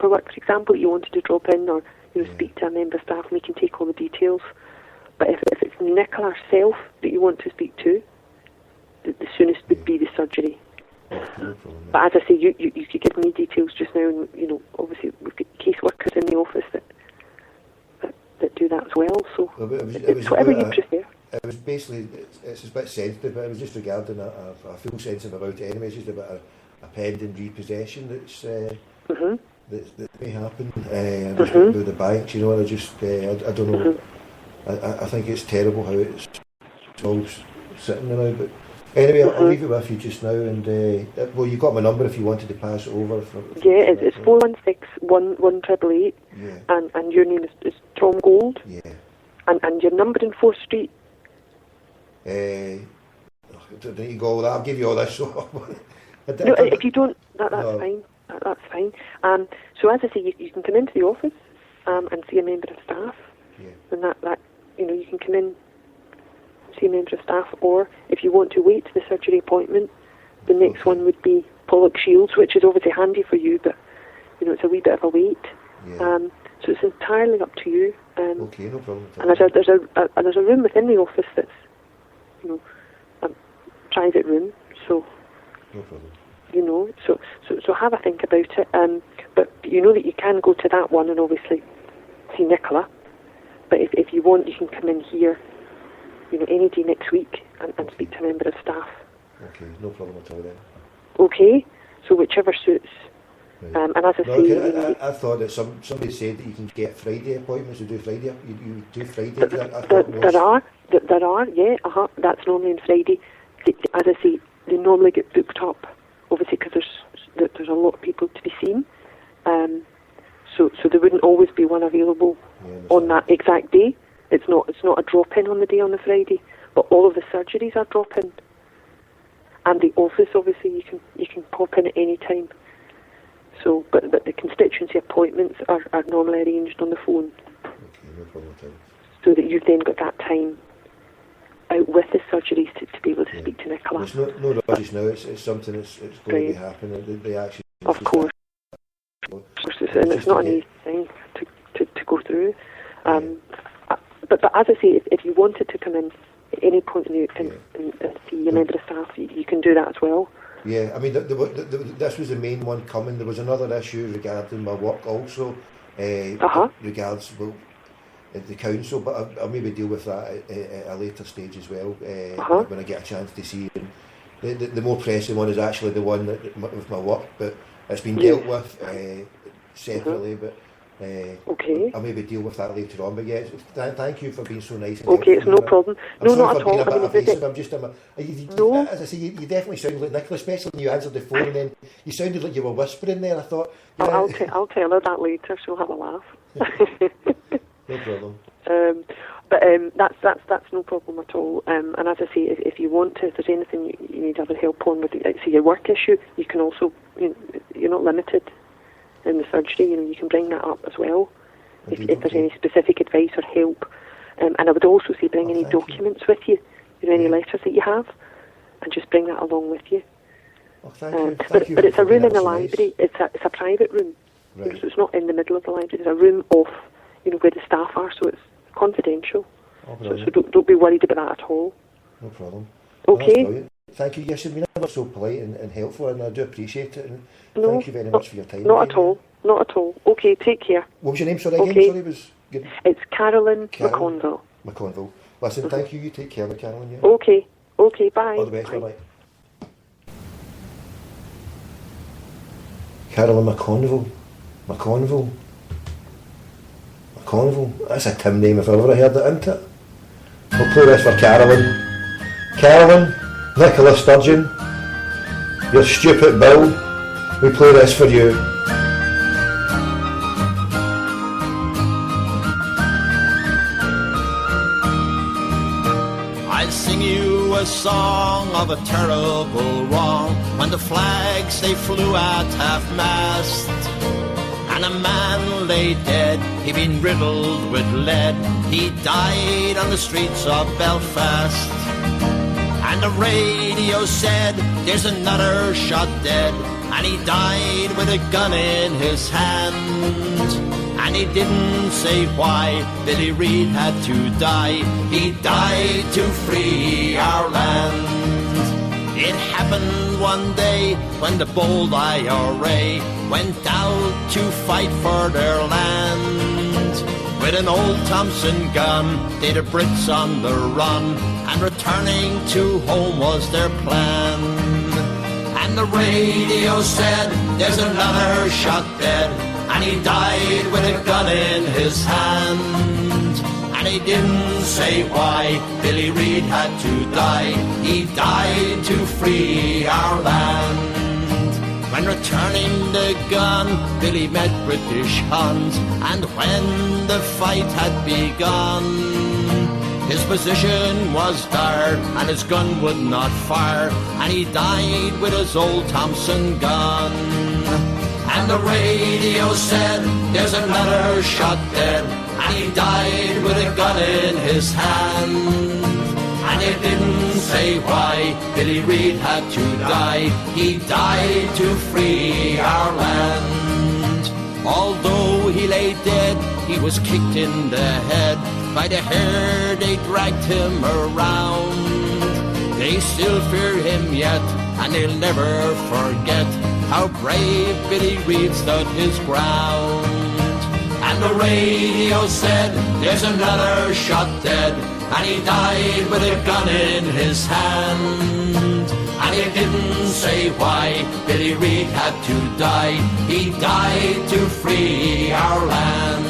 paperwork, for example, that you wanted to drop in, or speak to a member of staff, and we can take all the details. But if it's Nicola herself that you want to speak to, the soonest would be the surgery. No problem, but as I say, you could give me details just now, and obviously we've got caseworkers in the office that do that as well. So it was whatever you prefer. It was basically, it's a bit sensitive, but it was just regarding a full sensitive about it anyway. It's just about a pending repossession that may happen with the banks. I don't know. I think it's terrible how it's all sitting there now, but anyway, I'll leave it with you just now, and well, you've got my number if you wanted to pass it over. It's 416-11888, and your name is Tom Gold. Yeah. And your number in 4th Street? Don't you go with that? I'll give you all this. No, if you don't, that's fine. That's fine. So as I say, you can come into the office and see a member of staff. Yeah. And that you can come in, see a member of staff, or if you want to wait to the surgery appointment, the next one would be Pollock Shields, which is obviously handy for you, but it's a wee bit of a wait. Yeah. So it's entirely up to you. Okay, no problem. And there's a room within the office that's a private room. So no problem. So have a think about it. But you know that you can go to that one and obviously see Nicola. But if you want, you can come in here, any day next week and speak to a member of staff. Okay, no problem at all then. Okay, so whichever suits. Right. And as I say, I thought that somebody said that you can get Friday appointments. You do Friday. You do Friday. There are. Yeah. That's normally on Friday. As I say, they normally get booked up, obviously, because there's a lot of people to be seen. So there wouldn't always be one available on that exact day. It's not a drop-in on the day on the Friday, but all of the surgeries are drop-in. And the office, obviously, you can pop in at any time. So, but the constituency appointments are normally arranged on the phone. Okay, no problem at all. So that you've then got that time out with the surgeries to be able to speak to Nicola. It's no rush now. It's something that's going to be happening. They actually. Of course. And it's not an easy thing to go through. But as I say, if you wanted to come in at any point and see a member of staff, you can do that as well. Yeah, I mean, this was the main one coming. There was another issue regarding my work also, regards the council, but I'll maybe deal with that at a later stage as well, when I get a chance to see it. The more pressing one is actually the one with my work, but it's been dealt with separately, but okay. I'll maybe deal with that later on. But yeah, thank you for being so nice. Okay, it's no problem. No, not at all. No. As I say, you definitely sounded like Nicola, especially when you answered the phone, and then you sounded like you were whispering there. I thought, I'll tell her that later. She'll have a laugh. No problem. But that's no problem at all. And as I say, if you want to, if there's anything you need other help on with, say your work issue, you can also, you're not limited in the surgery. You can bring that up as well if there's any specific advice or help. And I would also say bring any documents with you, any letters that you have, and just bring that along with you. Oh, thank you. But it's a room in the library. Nice. It's a private room. Right. So it's not in the middle of the library. It's a room off, where the staff are. So it's confidential. Oh, so don't be worried about that at all. No problem. Okay. Oh, thank you. Yes, you've been ever so polite and helpful, and I do appreciate it. And thank you very much for your time. Not at all. Not at all. Okay, take care. What was your name? Sorry, again. Sorry, was good. It's Carolyn McConville. McConville. Listen, thank you. You take care, Carolyn. Yeah. Okay. Bye. All the best. Bye. Carolyn McConville. That's a Tim name if I've ever heard it, isn't it? We'll play this for Carolyn. Carolyn, Nicola Sturgeon, your stupid Bill, we play this for you. I'll sing you a song of a terrible wrong, when the flags they flew at half-mast, and a man lay dead, he'd been riddled with lead, he died on the streets of Belfast. And the radio said, there's another shot dead, and he died with a gun in his hand. And he didn't say why Billy Reid had to die. He died to free our land. It happened one day when the bold IRA went out to fight for their land. With an old Thompson gun, they the Brits on the run, and returning to home was their plan. And the radio said, there's another shot dead, and he died with a gun in his hand. And he didn't say why Billy Reid had to die. He died to free our land. When returning the gun, Billy met British Huns, and when the fight had begun, his position was dire, and his gun would not fire, and he died with his old Thompson gun. And the radio said, there's another shot dead, and he died with a gun in his hand. And it didn't say why Billy Reid had to die. He died to free our land. Although he lay dead, he was kicked in the head. By the hair they dragged him around. They still fear him yet, and they'll never forget how brave Billy Reid stood his ground. And the radio said, there's another shot dead, and he died with a gun in his hand. And he didn't say why Billy Reid had to die. He died to free our land.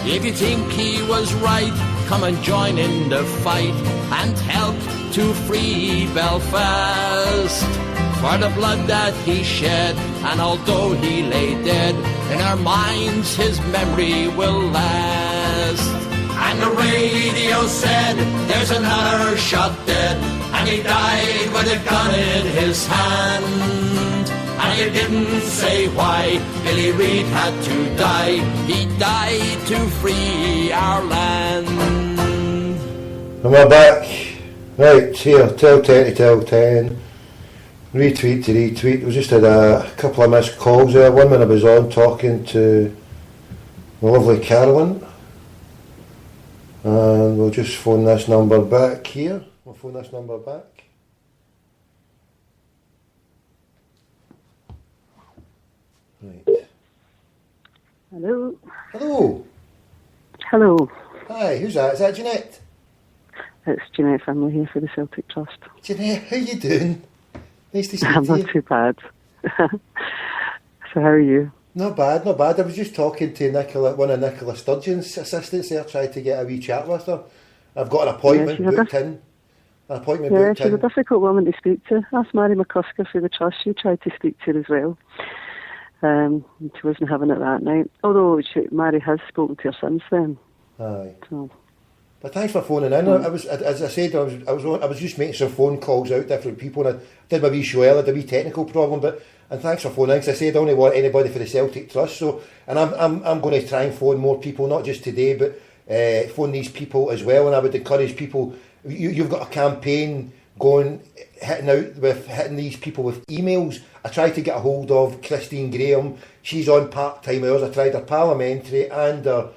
If you think he was right, come and join in the fight and help to free Belfast. For the blood that he shed, and although he lay dead, in our minds his memory will last. And the radio said, there's another shot dead, and he died with a gun in his hand. And he didn't say why Billy Reid had to die. He died to free our land. And we're back. Right, here, tell 10 to tell 10. Retweet to retweet. We just had a couple of missed calls there. One when I was on talking to the lovely Carolyn. And we'll just phone this number back here. We'll phone this number back. Right. Hello. Hello. Hello. Hi, who's that? Is that Jeanette? It's Jeanette Finlay here for the Celtic Trust. Jeanette, how you doing? Nice to see I'm you. not too bad. So how are you? Not bad, not bad. I was just talking to Nicola, one of Nicola Sturgeon's assistants there, trying to get a wee chat with her. I've got an appointment booked in. She's a difficult woman to speak to. Ask Mary McCusker for the Trust. She tried to speak to her as well. She wasn't having it that night. Although Mary has spoken to her since then. Aye. So. But thanks for phoning in. I was, as I said, I was just making some phone calls out to different people, and I did my wee show earlier, had a wee technical problem, and thanks for phoning in, because I said I only want anybody for the Celtic Trust, so, and I'm going to try and phone more people, not just today, but phone these people as well, and I would encourage people, you've got a campaign going, hitting these people with emails. I tried to get a hold of Christine Graham. She's on part-time hours. I tried her parliamentary and her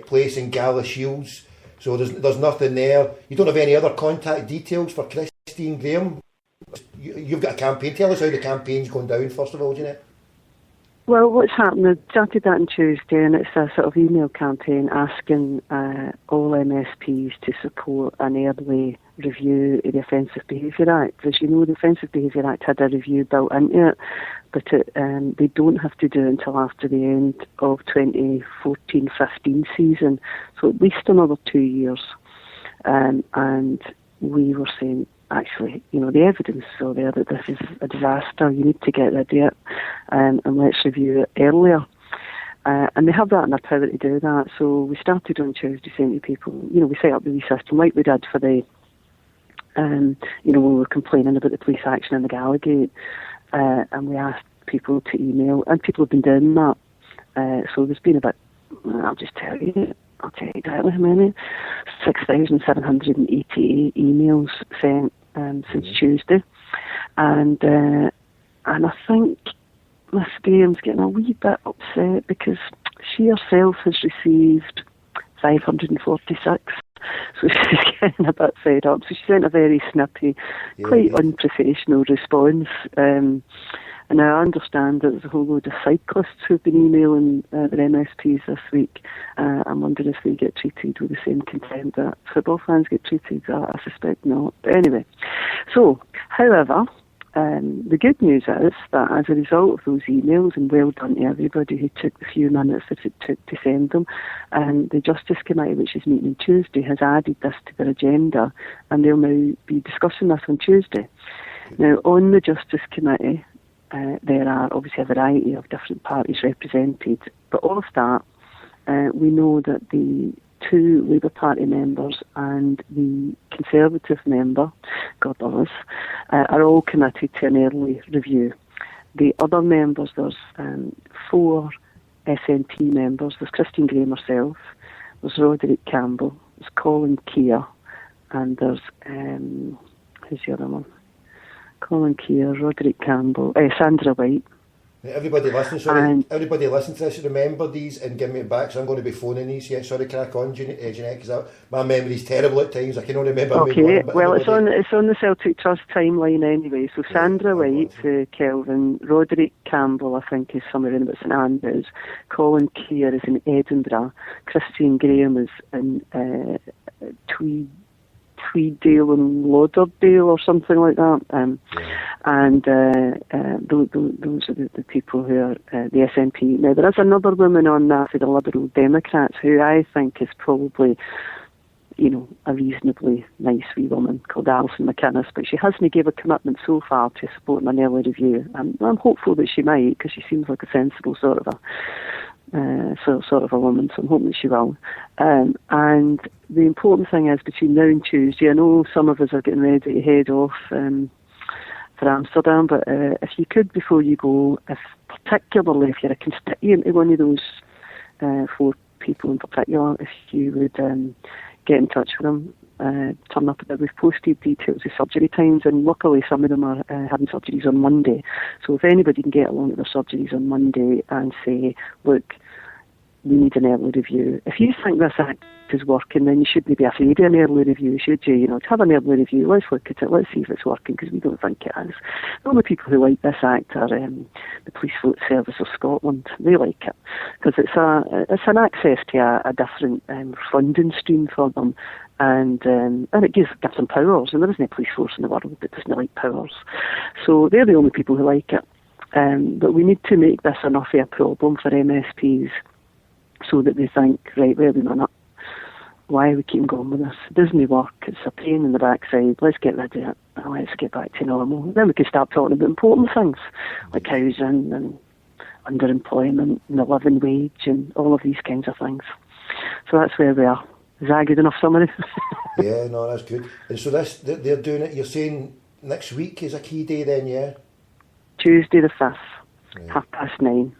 place in Gala Shields. So there's nothing there. You don't have any other contact details for Christine Graham? You've got a campaign. Tell us how the campaign's going down, first of all, Jeanette. Well, what's happened, I started that on Tuesday, and it's a sort of email campaign asking all MSPs to support an early review of the Offensive Behaviour Act. As you know, the Offensive Behaviour Act had a review built into it, but they don't have to do it until after the end of 2014-15 season, so at least another 2 years. And we were saying, actually, the evidence is all there that this is a disaster. You need to get rid of it, and let's review it earlier. And they have that in their power to do that. So we started on Tuesday saying to people, we set up the wee system like we did for the, when we were complaining about the police action in the Gallagate, and we asked people to email, and people have been doing that. So there's been about, I'll tell you exactly how many, 6,788 emails sent since Tuesday. And And I think Miss Graham's getting a wee bit upset because she herself has received 546. So she's getting a bit fed up. So she sent a very snippy, quite unprofessional response. And I understand that there's a whole load of cyclists who've been emailing their MSPs this week. I'm wondering if they get treated with the same contempt that football fans get treated. I suspect not. But anyway, so, however, the good news is that as a result of those emails, and well done to everybody who took the few minutes that it took to send them, the Justice Committee, which is meeting on Tuesday, has added this to their agenda, and they'll now be discussing this on Tuesday. Now, on the Justice Committee, there are obviously a variety of different parties represented, but all of that, we know that the 2 Labour Party members and the Conservative member, God love us, are all committed to an early review. The other members, there's 4 SNP members. There's Christine Graham herself, there's Roderick Campbell, there's Colin Keir, and there's, who's the other one? Colin Keir, Roderick Campbell, Sandra White. Everybody listen to this, remember these and give me it back, so I'm going to be phoning these. Yeah, sorry, crack on, Jeanette, because my memory's terrible at times. I can only remember okay, well, it's on the Celtic Trust timeline anyway. So Sandra White, Kelvin, Roderick Campbell, I think, is somewhere in about St Andrews. Colin Keir is in Edinburgh. Christine Graham is in Tweeddale and Lauderdale or something like that. And those are the people who are the SNP. Now, there is another woman on that for the Liberal Democrats who I think is probably, a reasonably nice wee woman called Alison McInnes, but she hasn't given a commitment so far to supporting an early review. I'm hopeful that she might, because she seems like a sensible sort of a woman, so I'm hoping that she will. And the important thing is, between now and Tuesday, I know some of us are getting ready to head off for Amsterdam, but if you could, before you go, particularly if you're a constituent of one of those 4 people in particular, if you would get in touch with them, turn up. We've posted details of surgery times, and luckily some of them are having surgeries on Monday. So if anybody can get along to their surgeries on Monday and say, look, we need an early review. If you think this act is working, then you shouldn't be afraid of an early review, should you? To have an early review, let's look at it, let's see if it's working, because we don't think it is. The only people who like this act are the Police Float Service of Scotland. They like it, because it's an access to a different funding stream for them, and it gives them powers, and there isn't a police force in the world that doesn't like powers. So they're the only people who like it. But we need to make this enough of a problem for MSPs so that they think, right, wait a minute, why are we keep going with this? It doesn't work, it's a pain in the backside, let's get rid of it, and let's get back to normal. Then we can start talking about important things, like housing and underemployment and the living wage and all of these kinds of things. So that's where we are. Is that a good enough summary? Yeah, no, that's good. And so they're doing it, you're saying next week is a key day then, yeah? Tuesday the 5th, 9:30.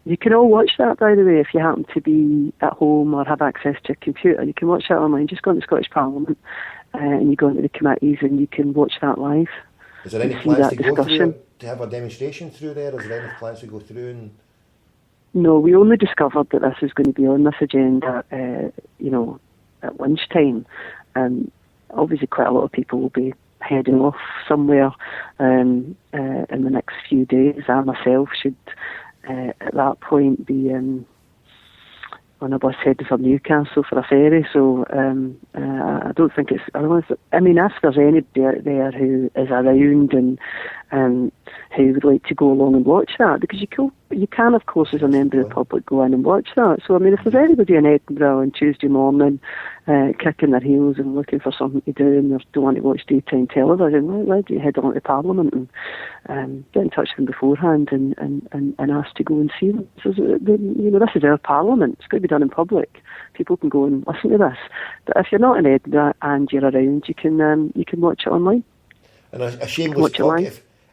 You can all watch that, by the way, if you happen to be at home or have access to a computer. You can watch that online. Just go into the Scottish Parliament and you go into the committees and you can watch that live. Is there any plans to go through, to have a demonstration through there? Is there any plans to go through? No, we only discovered that this is going to be on this agenda, at lunchtime. Obviously, quite a lot of people will be heading off somewhere in the next few days. I myself should, at that point, be on a bus heading for Newcastle for a ferry. So I don't think it's. I mean, if there's anybody out there who is around and who would like to go along and watch that, because you can, of course, as a member of the public, go in and watch that. So, I mean, if there's anybody in Edinburgh on Tuesday morning kicking their heels and looking for something to do and they don't want to watch daytime television, why do you head along to Parliament and get in touch with them beforehand and ask to go and see them? So, this is our Parliament. It's got to be done in public. People can go and listen to this. But if you're not in Edinburgh and you're around, you can watch it online. And a shameless plug,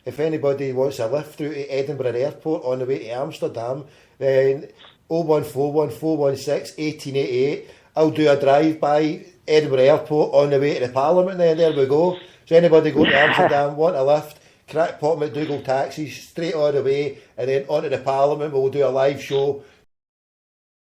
if anybody wants a lift through to Edinburgh Airport on the way to Amsterdam, then 0141 416 1888. I'll do a drive-by Edinburgh Airport on the way to the Parliament then. There we go. So anybody going to Amsterdam, want a lift, crackpot McDougall taxis straight all the way, and then onto the Parliament. We'll do a live show